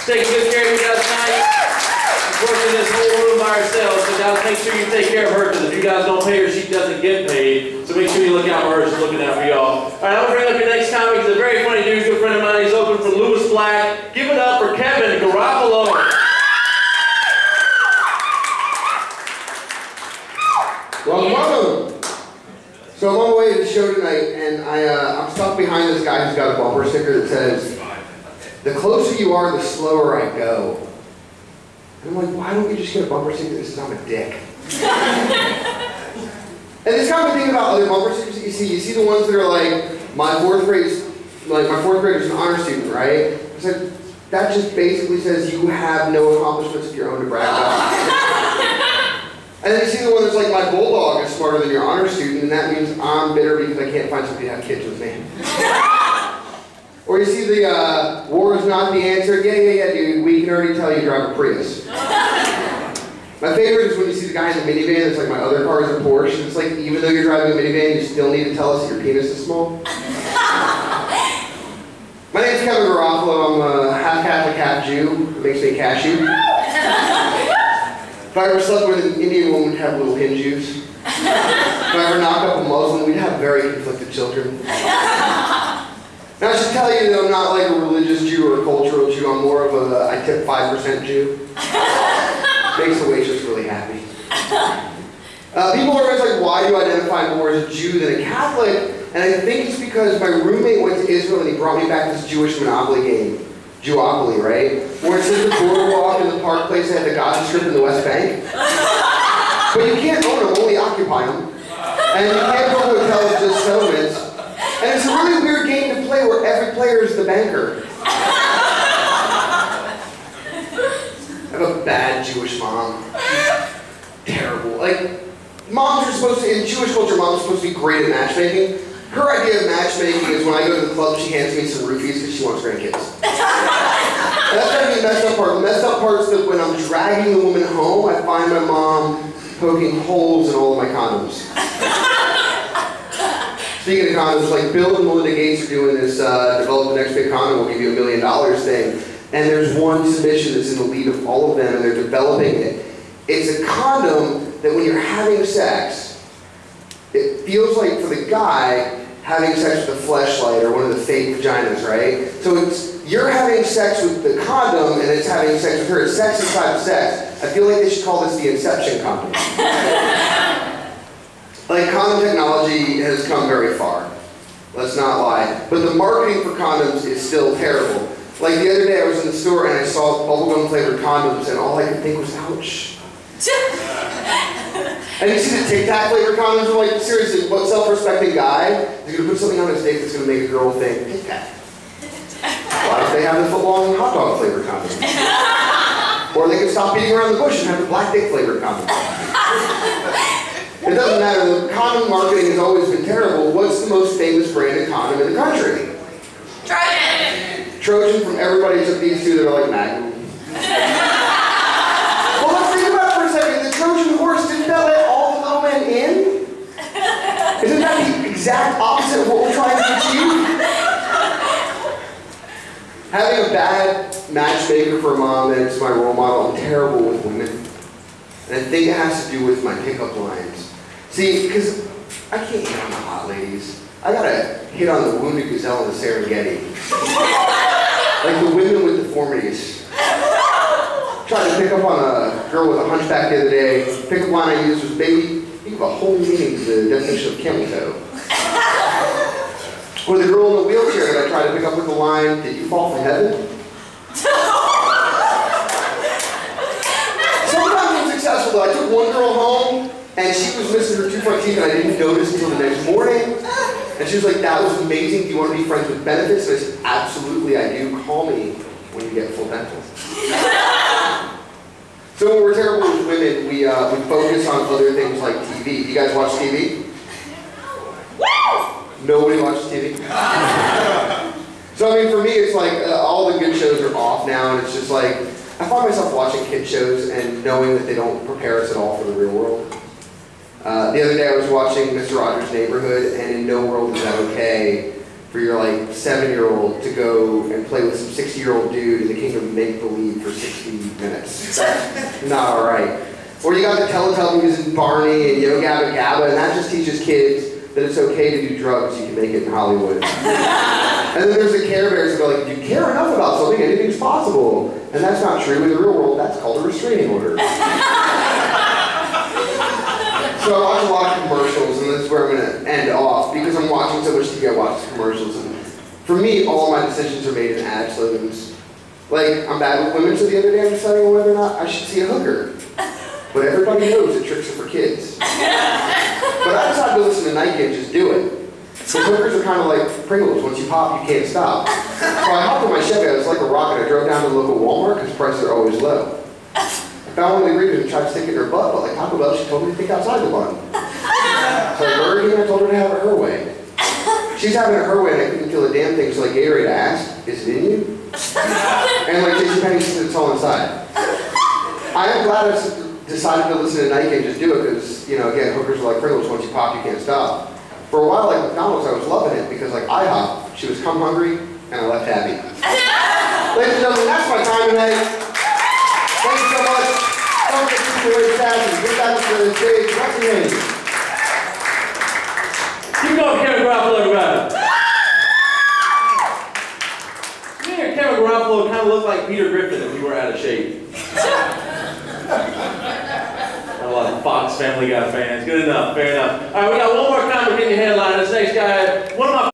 taking good care of you guys tonight. She's working this whole room by herself, so guys, make sure you take care of her, because if you guys don't pay her, she doesn't get paid. So make sure you look out for her. She's looking out for y'all. All right, I'm going to bring up your next comic. He's a very funny dude, good friend of mine. He's open for Louis Black. Give it up for Kevin Garofalo. Welcome. So I'm on the way to the show tonight, and I'm stuck behind this guy who's got a bumper sticker that says, "The closer you are, the slower I go." And I'm like, why don't we just get a bumper sticker that says I'm a dick? And this got me thinking about other bumper stickers that you see. You see the ones that are like, my fourth grader's an honor student, right? It's like, that just basically says you have no accomplishments of your own to brag about. And then you see the one that's like, my bulldog is smarter than your honor student, and that means I'm bitter because I can't find somebody to have kids with me. Or you see the, war is not the answer. Yeah, dude, we can already tell you drive a Prius. My favorite is when you see the guy in the minivan that's like, my other car is a Porsche. It's like, even though you're driving a minivan, you still need to tell us that your penis is small. My name's Kevin Garofalo. I'm a half Catholic, half Jew. It makes me a cashew. If I ever slept with an Indian woman, we'd have little hen Jews. If I ever knocked up a Muslim, we'd have very conflicted children. Now I should tell you that I'm not like a religious Jew or a cultural Jew. I'm more of a, I tip 5% Jew. Makes the waitress really happy. People are always like, why do you identify more as a Jew than a Catholic? And I think it's because my roommate went to Israel and he brought me back this Jewish Monopoly game. Jewopoly, right? Where it says the boardwalk and the park place that had the Gaza Strip in the West Bank. But you can't own them, only occupy them. And you can't go to hotels, just settlements. And it's a really weird game to play where every player is the banker. I have a bad Jewish mom. Terrible. Like, moms are supposed to, in Jewish culture, moms are supposed to be great at matchmaking. Her idea of matchmaking is when I go to the club, she hands me some roofies because she wants grandkids. That's gotta be the messed up part. The messed up part is that when I'm dragging the woman home, I find my mom poking holes in all of my condoms. Speaking of condoms, like Bill and Melinda Gates are doing this develop the next big condom, we'll give you $1 million thing. And there's one submission that's in the lead of all of them, and they're developing it. It's a condom that when you're having sex, it feels like for the guy having sex with a fleshlight or one of the fake vaginas, right? So it's, you're having sex with the condom and it's having sex with her. It's sex inside of sex. I feel like they should call this the Inception condom. Like, condom technology has come very far. Let's not lie. But the marketing for condoms is still terrible. Like the other day I was in the store and I saw bubblegum flavored condoms and all I could think was, ouch. And you see the Tic Tac flavored condoms, I'm like, seriously, what self-respecting guy is going to put something on his dick that's going to make a girl think, Tic Tac? Why don't they have the foot-long hot dog flavored condom? Or they can stop beating around the bush and have the black dick flavored condom. It doesn't matter, the condom marketing has always been terrible. What's the most famous brand of condom in the country? Trojan! Trojan from everybody except these two that are like Magnum. Well, let's think about it for a second. The Trojan horse, didn't that let all the little men in? Isn't that the exact opposite of what we're trying to achieve? Having a bad matchmaker for a mom that's my role model, I'm terrible with women. And I think it has to do with my pickup lines. See, because I can't hit on the hot ladies. I gotta hit on the wounded gazelle in the Serengeti. Like the women with deformities. Tried to pick up on a girl with a hunchback the other day. Pickup line I used was, baby, you have a whole meaning to the definition of camel toe. Or the girl in the wheelchair that I tried to pick up with the line, did you fall from heaven? Sometimes I'm successful though. I took one girl home and she was missing her 2 front teeth and I didn't notice until the next morning. And she was like, that was amazing. Do you want to be friends with benefits? And I said, absolutely I do. Call me when you get full dental. So when we're terrible with women, we focus on other things like TV. You guys watch TV? Nobody watches TV? So I mean, for me, it's like all the good shows are off now, and it's just like, I find myself watching kid shows and knowing that they don't prepare us at all for the real world. The other day I was watching Mr. Rogers' Neighborhood, and in no world is that okay for your like 7-year-old to go and play with some 60-year-old dude in the kingdom of make-believe for 60 minutes. That's not alright. Or you got the Teletubbies and Barney and Yo Gabba Gabba, and that just teaches kids that it's okay to do drugs, you can make it in Hollywood. And then there's the Care Bears that go like, you care enough about something, anything's possible. And that's not true. In the real world, that's called a restraining order. So I watch a lot of commercials, and this is where I'm going to end off, because I'm watching so much TV, I watch commercials. And for me, all my decisions are made in ad slogans. Like, I'm bad with women, so the other day I'm deciding on whether or not I should see a hooker. But everybody knows that tricks are for kids. But I decided to listen to Nike and just do it. So hookers are kind of like Pringles. Once you pop, you can't stop. So I hopped in my Chevy. I was like a rocket. I drove down to the local Walmart because prices are always low. I found one of the ingredients and tried to stick it in her butt, but like Taco Bell, she told me to think outside the bun. So I burned it and I told her to have it her way. She's having it her way and I couldn't feel a damn thing, so like Gatorade asked, is it in you? And like JCPenney said, it's all inside. I am glad I decided to listen to Nike and just do it because, you know, again, hookers are like Pringles. Once you pop, you can't stop. For a while, like McDonald's, I was loving it because, like IHOP, she was come hungry and I left happy. Ladies and gentlemen, that's my time tonight. Thank you so much. Don't get too away fast and get back to the stage. What's your name? Keep going, Kevin Garofalo, everybody. Me and Kevin Garofalo kind of look like Peter Griffin if he were out of shape. A lot of Fox Family Guy fans. Good enough, fair enough. All right, we got one more comic in your headline. This next guy, one of my